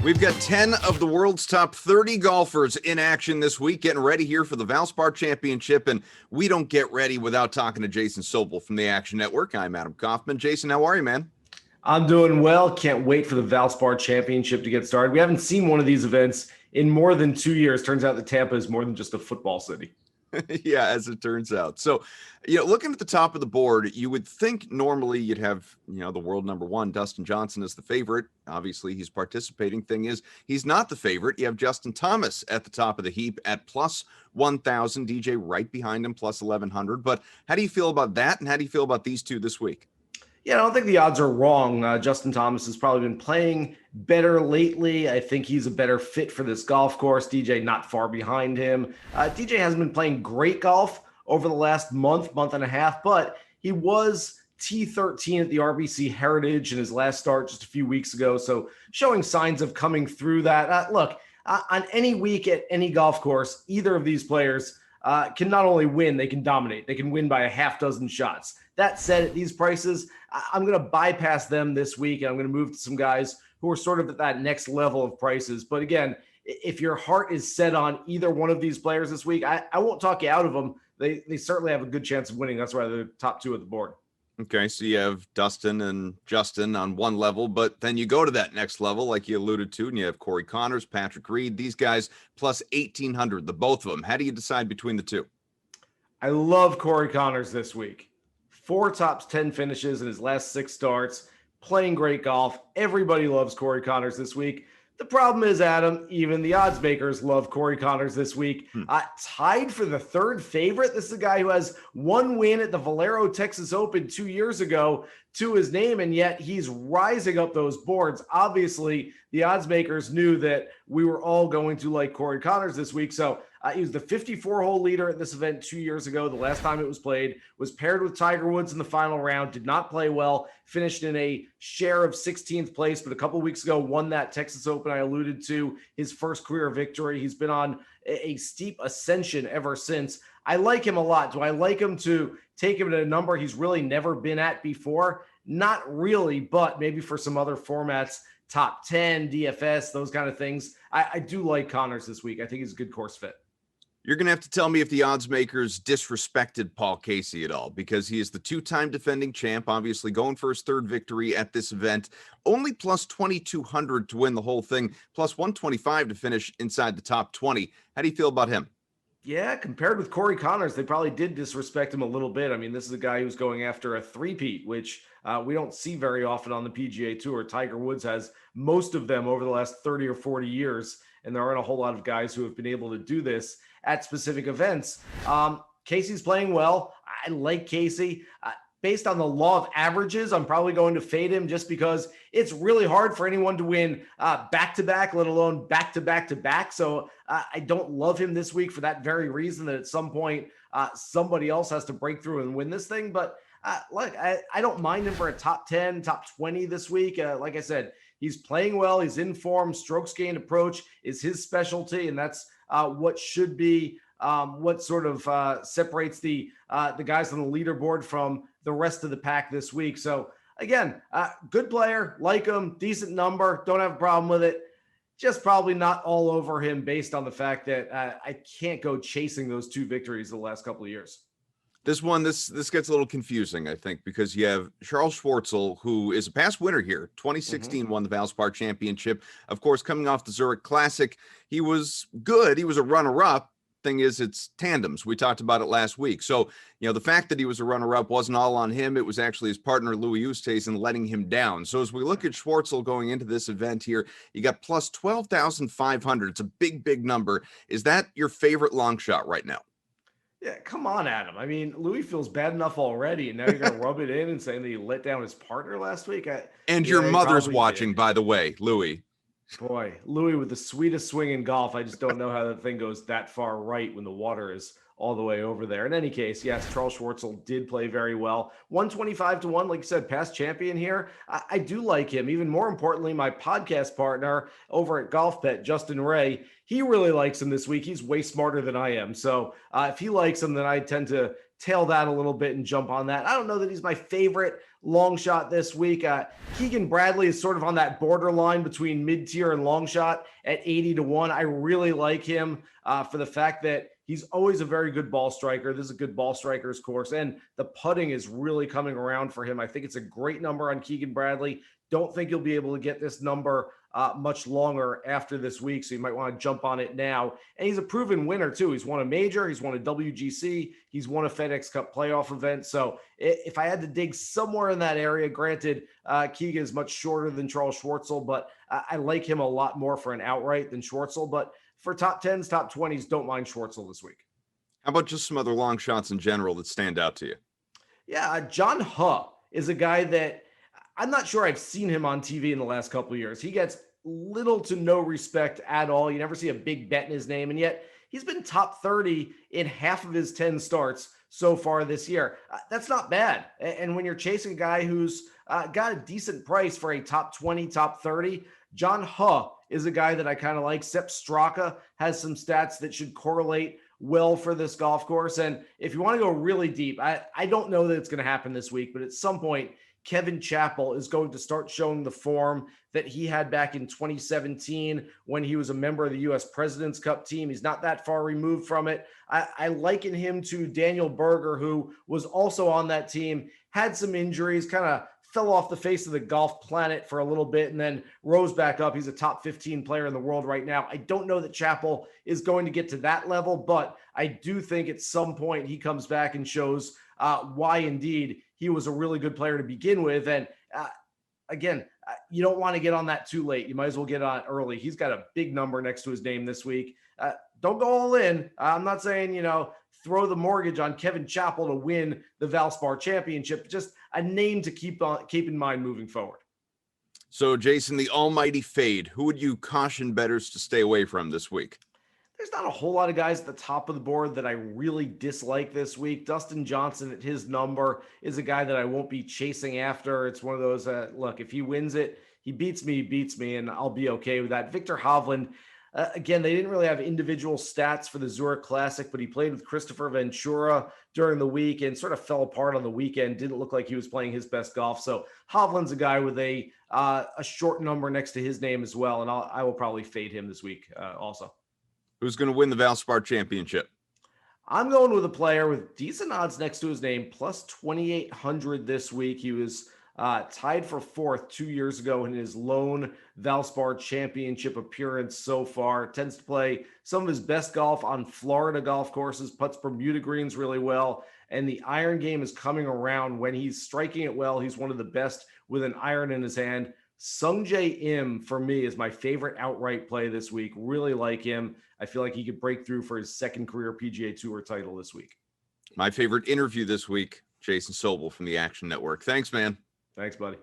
We've got 10 of the world's top 30 golfers in action this week, getting ready here for the Valspar Championship, and we don't get ready without talking to Jason Sobel from the Action Network. I'm Adam Kaufman. Jason, how are you, man? I'm doing well. Can't wait for the Valspar Championship to get started. We haven't seen one of these events in more than 2 years. Turns out that Tampa is more than just a football city. Yeah, as it turns out. So, looking at the top of the board, you would think normally you'd have, the world number one, Dustin Johnson, as the favorite. Obviously, he's participating. Thing is, he's not the favorite. You have Justin Thomas at the top of the heap at plus 1,000. DJ right behind him, plus 1,100. But how do you feel about that? And how do you feel about these two this week? Yeah, I don't think the odds are wrong. Justin Thomas has probably been playing better lately. I think he's a better fit for this golf course. DJ not far behind him. DJ hasn't been playing great golf over the last month and a half, but he was T13 at the RBC Heritage in his last start just a few weeks ago. So showing signs of coming through that. Look, on any week at any golf course, either of these players can not only win, they can dominate. They can win by a half dozen shots. That said, at these prices, I'm going to bypass them this week, and I'm going to move to some guys who are sort of at that next level of prices. But again, if your heart is set on either one of these players this week, I won't talk you out of them. They certainly have a good chance of winning. That's why they're the top two at the board. Okay, so you have Dustin and Justin on one level, but then you go to that next level, like you alluded to, and you have Corey Connors, Patrick Reed, these guys plus 1,800, the both of them. How do you decide between the two? I love Corey Connors this week. 4 top 10 finishes in his last 6 starts, playing great golf. Everybody loves Corey Connors this week. The problem is, Adam, even the odds makers love Corey Connors this week. Tied for the third favorite. This is a guy who has 1 win at the Valero Texas Open 2 years ago to his name, and yet he's rising up those boards. Obviously, the odds makers knew that we were all going to like Corey Connors this week, so he was the 54-hole leader at this event 2 years ago. The last time it was played was paired with Tiger Woods in the final round, did not play well, finished in a share of 16th place, but a couple of weeks ago won that Texas Open I alluded to, his first career victory. He's been on a steep ascension ever since. I like him a lot. Do I like him to take him to a number he's really never been at before? Not really, but maybe for some other formats, top 10, DFS, those kind of things. I do like Connors this week. I think he's a good course fit. You're going to have to tell me if the odds makers disrespected Paul Casey at all, because he is the 2-time defending champ, obviously going for his 3rd victory at this event. Only plus 2,200 to win the whole thing, plus 125 to finish inside the top 20. How do you feel about him? Yeah, compared with Corey Connors, they probably did disrespect him a little bit. I mean, this is a guy who's going after a three-peat, which we don't see very often on the PGA Tour. Tiger Woods has most of them over the last 30 or 40 years, and there aren't a whole lot of guys who have been able to do this at specific events. Casey's playing well. I like Casey. Based on the law of averages, I'm probably going to fade him just because it's really hard for anyone to win back-to-back, let alone back-to-back-to-back. So I don't love him this week for that very reason, that at some point somebody else has to break through and win this thing. But look, I don't mind him for a top 10, top 20 this week. Like I said, he's playing well. He's in form. Strokes gained approach is his specialty, and that's what should be what sort of separates the guys on the leaderboard from the rest of the pack this week. So again, good player, like him, decent number, don't have a problem with it. Just probably not all over him based on the fact that I can't go chasing those 2 victories the last couple of years. This gets a little confusing, I think, because you have CHARL Schwartzel, who is a past winner here. 2016 won the Valspar Championship. Of course, coming off the Zurich Classic, he was good. He was a runner-up. Thing is, it's tandems. We talked about it last week. So, the fact that he was a runner-up wasn't all on him. It was actually his partner, Louis Oosthuizen, letting him down. So as we look at Schwartzel going into this event here, you got plus 12,500. It's a big, big number. Is that your favorite long shot right now? Yeah, come on, Adam. I mean, Louis feels bad enough already, and now you're going to rub it in and saying that he let down his partner last week. And your mother's watching, by the way, Louis. Boy, Louis with the sweetest swing in golf. I just don't know how that thing goes that far right when the water is all the way over there. In any case, yes, CHARL Schwartzel did play very well. 125 to 1, like you said, past champion here. I do like him. Even more importantly, my podcast partner over at Golf Bet, Justin Ray, he really likes him this week. He's way smarter than I am. So if he likes him, then I tend to tail that a little bit and jump on that. I don't know that he's my favorite long shot this week. Keegan Bradley is sort of on that borderline between mid-tier and long shot at 80-1. I really like him for the fact that he's always a very good ball striker. This is a good ball striker's course, and the putting is really coming around for him. I think it's a great number on Keegan Bradley. Don't think you'll be able to get this number much longer after this week, so you might want to jump on it now. And he's a proven winner too. He's won a major, he's won a WGC, he's won a FedEx Cup playoff event. So if I had to dig somewhere in that area, granted, Keegan is much shorter than Charles Schwartzel, but I like him a lot more for an outright than Schwartzel. But for top 10s, top 20s, don't mind Schwartzel this week. How about just some other long shots in general that stand out to you? Yeah, John Huh is a guy that I'm not sure I've seen him on TV in the last couple of years. He gets little to no respect at all. You never see a big bet in his name, and yet he's been top 30 in half of his 10 starts so far this year. That's not bad. And when you're chasing a guy who's got a decent price for a top 20, top 30, John Huh is a guy that I kind of like. Sepp Straka has some stats that should correlate well for this golf course. And if you want to go really deep, I don't know that it's going to happen this week, but at some point, Kevin Chappell is going to start showing the form that he had back in 2017 when he was a member of the U.S. President's Cup team. He's not that far removed from it. I liken him to Daniel Berger, who was also on that team, had some injuries, kind of fell off the face of the golf planet for a little bit and then rose back up. He's a top 15 player in the world right now. I don't know that Chappell is going to get to that level, but I do think at some point he comes back and shows why indeed he was a really good player to begin with. And again, you don't want to get on that too late. You might as well get on early. He's got a big number next to his name this week. Don't go all in. I'm not saying, throw the mortgage on Kevin Chappell to win the Valspar Championship. Just a name to keep in mind moving forward. So, Jason, the almighty fade, who would you caution bettors to stay away from this week? There's not a whole lot of guys at the top of the board that I really dislike this week. Dustin Johnson at his number is a guy that I won't be chasing after. It's one of those, look, if he wins it, he beats me, and I'll be okay with that. Victor Hovland, again, they didn't really have individual stats for the Zurich Classic, but he played with Christopher Ventura during the week and sort of fell apart on the weekend. Didn't look like he was playing his best golf. So Hovland's a guy with a short number next to his name as well, and I will probably fade him this week also. Who's going to win the Valspar Championship? I'm going with a player with decent odds next to his name, plus 2,800 this week. He was tied for fourth 2 years ago in his lone Valspar Championship appearance so far. Tends to play some of his best golf on Florida golf courses, puts Bermuda greens really well, and the iron game is coming around. When he's striking it well, he's one of the best with an iron in his hand. Sungjae Im, for me, is my favorite outright play this week. Really like him. I feel like he could break through for his second career PGA Tour title this week. My favorite interview this week, Jason Sobel from the Action Network. Thanks, man. Thanks, buddy.